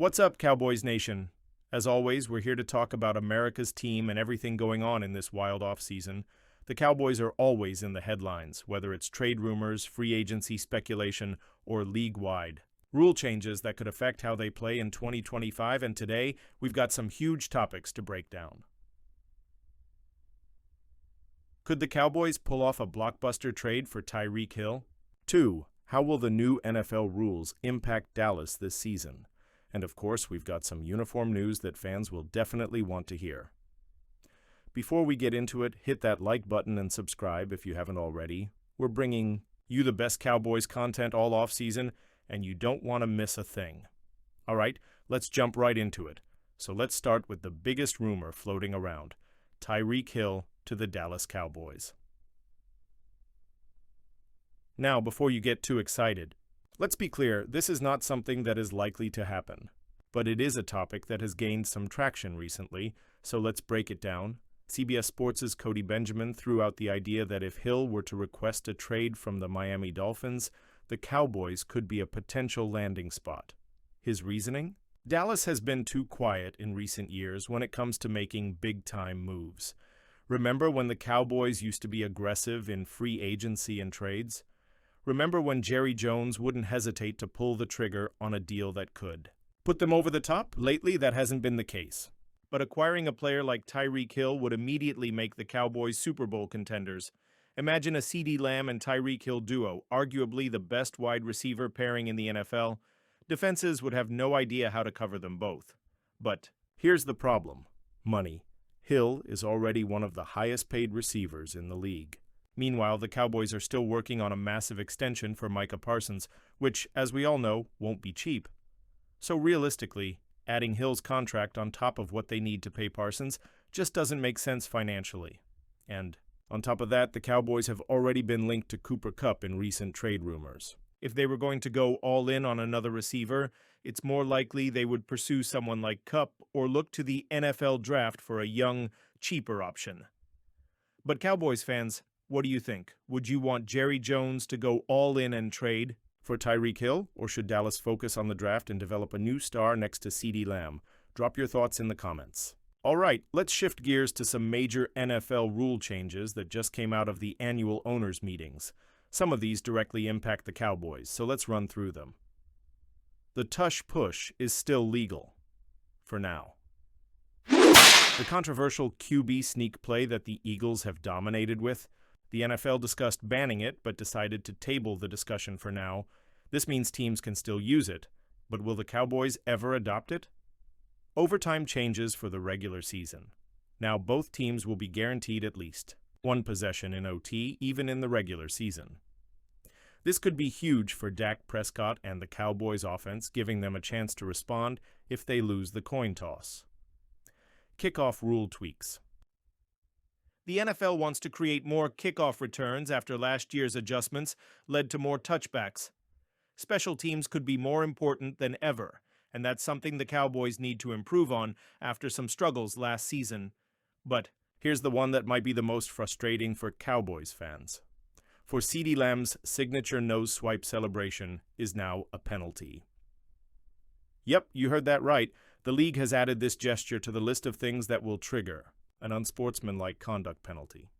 What's up, Cowboys Nation? As always, we're here to talk about America's team and everything going on in this wild offseason. The Cowboys are always in the headlines, whether it's trade rumors, free agency speculation, or league-wide rule changes that could affect how they play in 2025, and today we've got some huge topics to break down. Could the Cowboys pull off a blockbuster trade for Tyreek Hill? 2. How will the new NFL rules impact Dallas this season? And of course, we've got some uniform news that fans will definitely want to hear. Before we get into it, hit that like button and subscribe if you haven't already. We're bringing you the best Cowboys content all offseason, and you don't want to miss a thing. All right, let's jump right into it. So let's start with the biggest rumor floating around: Tyreek Hill to the Dallas Cowboys. Now, before you get too excited, let's be clear, this is not something that is likely to happen. But it is a topic that has gained some traction recently, so let's break it down. CBS Sports' Cody Benjamin threw out the idea that if Hill were to request a trade from the Miami Dolphins, the Cowboys could be a potential landing spot. His reasoning? Dallas has been too quiet in recent years when it comes to making big-time moves. Remember when the Cowboys used to be aggressive in free agency and trades? Remember when Jerry Jones wouldn't hesitate to pull the trigger on a deal that could put them over the top? Lately, that hasn't been the case. But acquiring a player like Tyreek Hill would immediately make the Cowboys Super Bowl contenders. Imagine a CeeDee Lamb and Tyreek Hill duo, arguably the best wide receiver pairing in the NFL. Defenses would have no idea how to cover them both. But here's the problem: money. Hill is already one of the highest-paid receivers in the league. Meanwhile, the Cowboys are still working on a massive extension for Micah Parsons, which, as we all know, won't be cheap. So realistically, adding Hill's contract on top of what they need to pay Parsons just doesn't make sense financially. And on top of that, the Cowboys have already been linked to Cooper Kupp in recent trade rumors. If they were going to go all in on another receiver, it's more likely they would pursue someone like Kupp or look to the NFL draft for a young, cheaper option. But Cowboys fans, what do you think? Would you want Jerry Jones to go all in and trade for Tyreek Hill, or should Dallas focus on the draft and develop a new star next to CeeDee Lamb? Drop your thoughts in the comments. All right, let's shift gears to some major NFL rule changes that just came out of the annual owners' meetings. Some of these directly impact the Cowboys, so let's run through them. The tush push is still legal. For now. The controversial QB sneak play that the Eagles have dominated with, the NFL discussed banning it, but decided to table the discussion for now. This means teams can still use it, but will the Cowboys ever adopt it? Overtime changes for the regular season. Now both teams will be guaranteed at least one possession in OT, even in the regular season. This could be huge for Dak Prescott and the Cowboys offense, giving them a chance to respond if they lose the coin toss. Kickoff rule tweaks. The NFL wants to create more kickoff returns after last year's adjustments led to more touchbacks. Special teams could be more important than ever, and that's something the Cowboys need to improve on after some struggles last season. But here's the one that might be the most frustrating for Cowboys fans. For CeeDee Lamb's signature nose swipe celebration is now a penalty. Yep, you heard that right. The league has added this gesture to the list of things that will trigger an unsportsmanlike conduct penalty.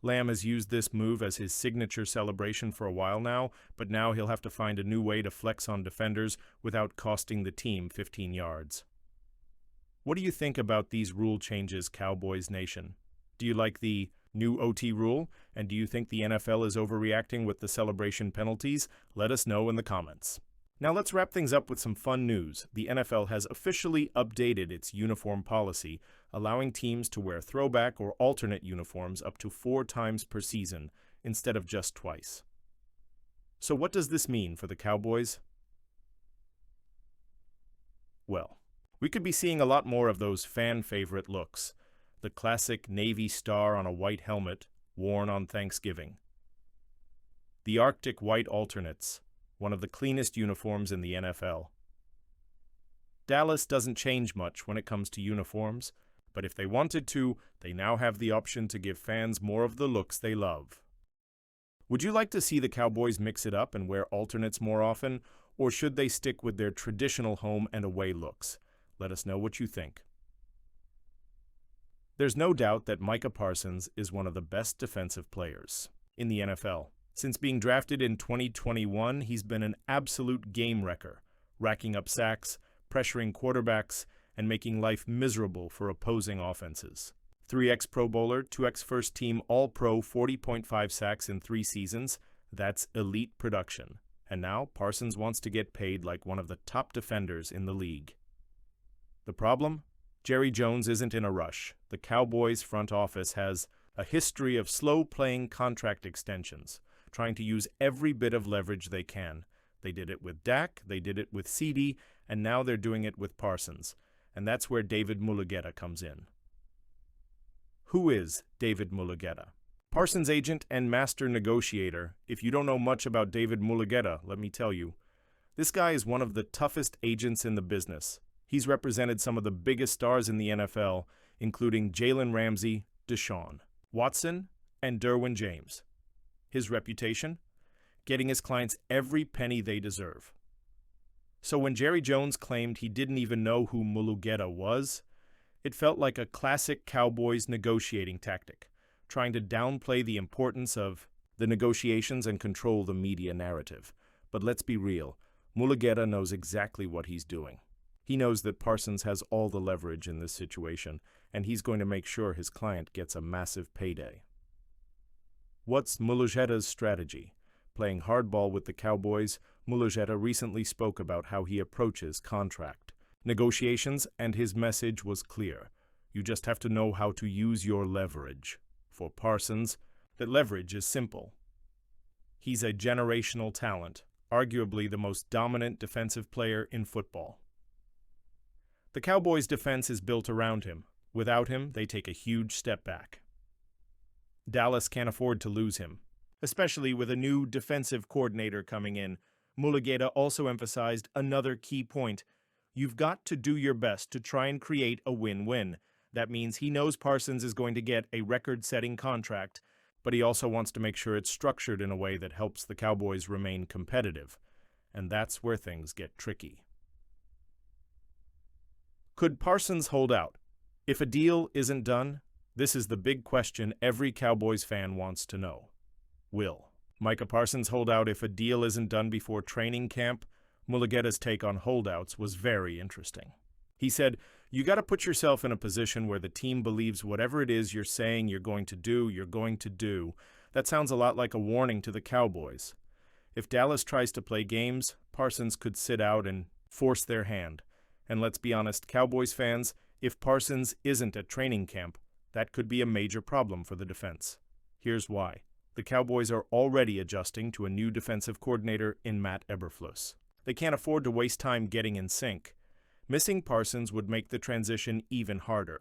Lamb has used this move as his signature celebration for a while now, but now he'll have to find a new way to flex on defenders without costing the team 15 yards. What do you think about these rule changes, Cowboys Nation? Do you like the new OT rule, and do you think the NFL is overreacting with the celebration penalties? Let us know in the comments. Now let's wrap things up with some fun news. The NFL has officially updated its uniform policy, allowing teams to wear throwback or alternate uniforms up to 4 times per season instead of just twice. So what does this mean for the Cowboys? Well, we could be seeing a lot more of those fan-favorite looks. The classic Navy star on a white helmet, worn on Thanksgiving. The Arctic white alternates, one of the cleanest uniforms in the NFL. Dallas doesn't change much when it comes to uniforms, but if they wanted to, they now have the option to give fans more of the looks they love. Would you like to see the Cowboys mix it up and wear alternates more often, Or should they stick with their traditional home and away looks? Let us know what you think. There's no doubt that Micah Parsons is one of the best defensive players in the NFL. Since being drafted in 2021, he's been an absolute game wrecker, racking up sacks, pressuring quarterbacks, and making life miserable for opposing offenses. 3x Pro Bowler, 2x First Team All-Pro, 40.5 sacks in 3 seasons. That's elite production. And now Parsons wants to get paid like one of the top defenders in the league. The problem? Jerry Jones isn't in a rush. The Cowboys front office has a history of slow-playing contract extensions, trying to use every bit of leverage they can. They did it with Dak, they did it with CD, and now they're doing it with Parsons. And that's where David Mulugheta comes in. Who is David Mulugheta? Parsons' agent and master negotiator. If you don't know much about David Mulugheta, let me tell you. This guy is one of the toughest agents in the business. He's represented some of the biggest stars in the NFL, including Jalen Ramsey, Deshaun Watson, and Derwin James. His reputation? Getting his clients every penny they deserve. So when Jerry Jones claimed he didn't even know who Mulugheta was, it felt like a classic Cowboys negotiating tactic, trying to downplay the importance of the negotiations and control the media narrative. But let's be real, Mulugheta knows exactly what he's doing. He knows that Parsons has all the leverage in this situation, and he's going to make sure his client gets a massive payday. What's Mulugheta's strategy? Playing hardball with the Cowboys, Mulugheta recently spoke about how he approaches contract negotiations, and his message was clear. You just have to know how to use your leverage. For Parsons, that leverage is simple. He's a generational talent, arguably the most dominant defensive player in football. The Cowboys' defense is built around him. Without him, they take a huge step back. Dallas can't afford to lose him, especially with a new defensive coordinator coming in. Mulugheta also emphasized another key point. You've got to do your best to try and create a win-win. That means he knows Parsons is going to get a record-setting contract, but he also wants to make sure it's structured in a way that helps the Cowboys remain competitive. And that's where things get tricky. Could Parsons hold out? If a deal isn't done, this is the big question every Cowboys fan wants to know. Will Micah Parsons hold out if a deal isn't done before training camp? Mulugheta's take on holdouts was very interesting. He said, you got to put yourself in a position where the team believes whatever it is you're saying you're going to do. That sounds a lot like a warning to the Cowboys. If Dallas tries to play games, Parsons could sit out and force their hand. And let's be honest, Cowboys fans, if Parsons isn't at training camp, that could be a major problem for the defense. Here's why. The Cowboys are already adjusting to a new defensive coordinator in Matt Eberflus. They can't afford to waste time getting in sync. Missing Parsons would make the transition even harder.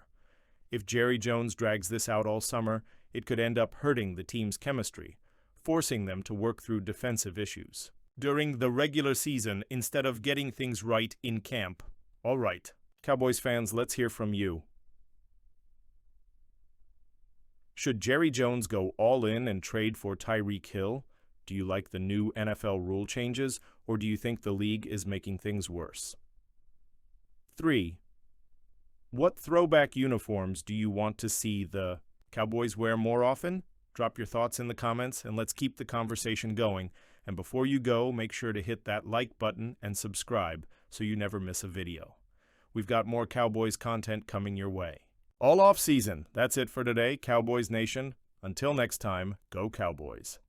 If Jerry Jones drags this out all summer, it could end up hurting the team's chemistry, forcing them to work through defensive issues during the regular season instead of getting things right in camp. All right, Cowboys fans, let's hear from you. Should Jerry Jones go all in and trade for Tyreek Hill? Do you like the new NFL rule changes, or do you think the league is making things worse? 3. What throwback uniforms do you want to see the Cowboys wear more often? Drop your thoughts in the comments, and let's keep the conversation going. And before you go, make sure to hit that like button and subscribe so you never miss a video. We've got more Cowboys content coming your way. All off season. That's it for today, Cowboys Nation. Until next time, go Cowboys.